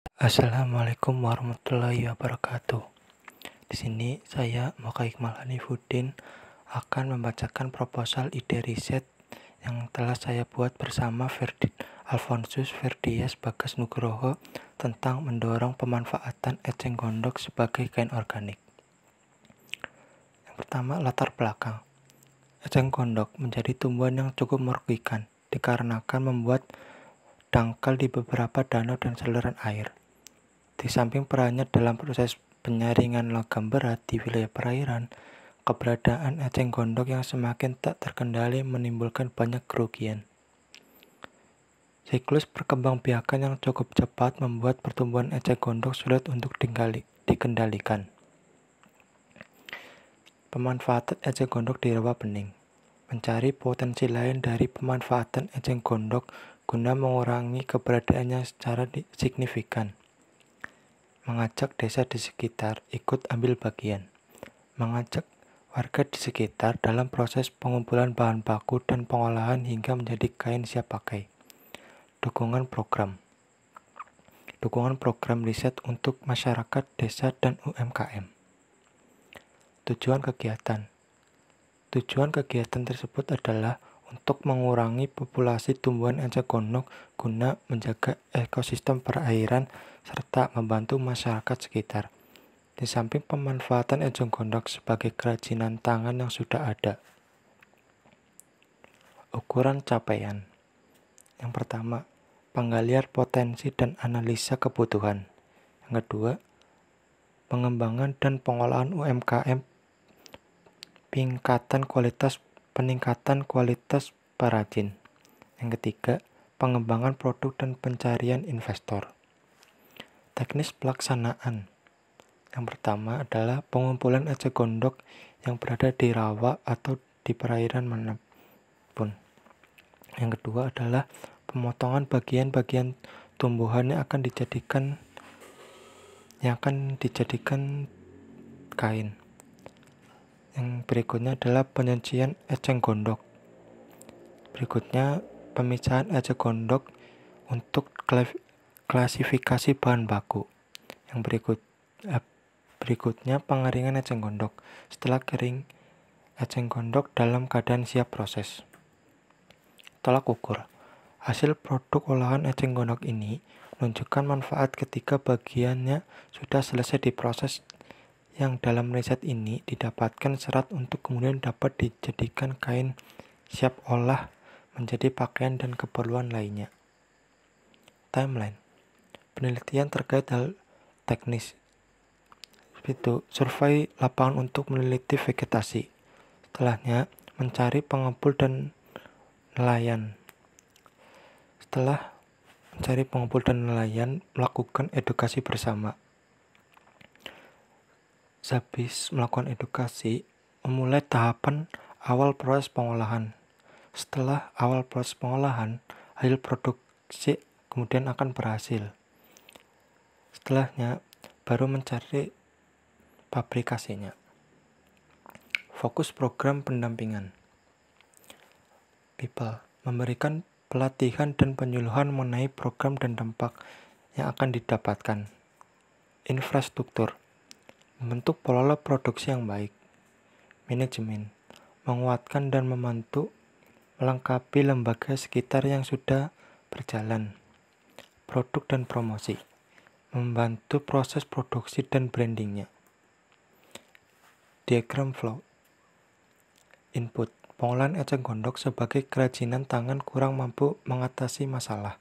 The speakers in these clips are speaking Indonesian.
Assalamualaikum warahmatullahi wabarakatuh. Di sini saya Moka Iqmal Hanifuddin akan membacakan proposal ide riset yang telah saya buat bersama Alfonsus Ferdias Bagas Nugroho tentang mendorong pemanfaatan eceng gondok sebagai kain organik. Yang pertama, latar belakang. Eceng gondok menjadi tumbuhan yang cukup merugikan dikarenakan membuat dangkal di beberapa danau dan saluran air. Di samping perannya dalam proses penyaringan logam berat di wilayah perairan, keberadaan eceng gondok yang semakin tak terkendali menimbulkan banyak kerugian. Siklus perkembangbiakan yang cukup cepat membuat pertumbuhan eceng gondok sulit untuk dikendalikan. Pemanfaatan eceng gondok di rawa bening. Mencari potensi lain dari pemanfaatan eceng gondok guna mengurangi keberadaannya secara signifikan. Mengajak desa di sekitar ikut ambil bagian. Mengajak warga di sekitar dalam proses pengumpulan bahan baku dan pengolahan hingga menjadi kain siap pakai. Dukungan program riset untuk masyarakat desa dan UMKM. Tujuan kegiatan tersebut adalah untuk mengurangi populasi tumbuhan eceng gondok guna menjaga ekosistem perairan serta membantu masyarakat sekitar. Di samping pemanfaatan eceng gondok sebagai kerajinan tangan yang sudah ada. Ukuran capaian. Yang pertama, penggalian potensi dan analisa kebutuhan. Yang kedua, pengembangan dan pengolahan UMKM, peningkatan kualitas perajin. Yang ketiga, pengembangan produk dan pencarian investor. Teknis pelaksanaan. Yang pertama adalah pengumpulan eceng gondok yang berada di rawa atau di perairan manapun. Yang kedua adalah pemotongan bagian-bagian tumbuhan yang akan dijadikan kain. Yang berikutnya adalah penyucian eceng gondok. Berikutnya pemisahan eceng gondok untuk klasifikasi bahan baku. Yang berikutnya pengeringan eceng gondok. Setelah kering, eceng gondok dalam keadaan siap proses. Tolak ukur. Hasil produk olahan eceng gondok ini menunjukkan manfaat ketika bagiannya sudah selesai diproses, yang dalam riset ini didapatkan serat untuk kemudian dapat dijadikan kain siap olah menjadi pakaian dan keperluan lainnya. Timeline. Penelitian terkait hal teknis. Itu survei lapangan untuk meneliti vegetasi. Setelahnya mencari pengepul dan nelayan. Setelah mencari pengumpul dan nelayan, melakukan edukasi bersama. Sehabis melakukan edukasi, memulai tahapan awal proses pengolahan. Setelah awal proses pengolahan, hasil produksi kemudian akan berhasil. Setelahnya, baru mencari pabrikasinya. Fokus program pendampingan. People, memberikan pelatihan dan penyuluhan mengenai program dan dampak yang akan didapatkan. Infrastruktur, membentuk pola produksi yang baik. Manajemen, menguatkan dan membantu melengkapi lembaga sekitar yang sudah berjalan. Produk dan promosi, membantu proses produksi dan brandingnya. Diagram flow. Input, pengolahan eceng gondok sebagai kerajinan tangan kurang mampu mengatasi masalah.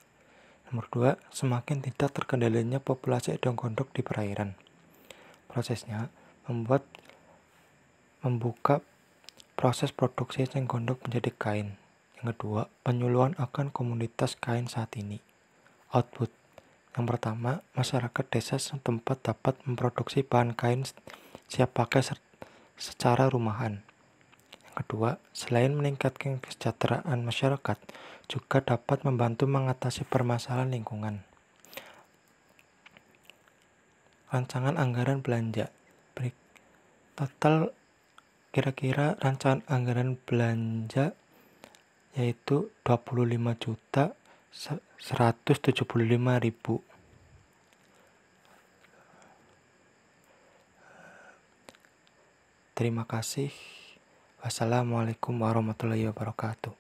Nomor 2, semakin tidak terkendalinya populasi eceng gondok di perairan. Prosesnya membuka proses produksi eceng gondok menjadi kain. Yang kedua, penyuluhan akan komunitas kain saat ini. Output. Yang pertama, masyarakat desa setempat dapat memproduksi bahan kain siap pakai secara rumahan. Yang kedua, selain meningkatkan kesejahteraan masyarakat, juga dapat membantu mengatasi permasalahan lingkungan. Rancangan anggaran belanja. Total kira-kira rancangan anggaran belanja yaitu 25.175.000. Terima kasih. Wassalamualaikum warahmatullahi wabarakatuh.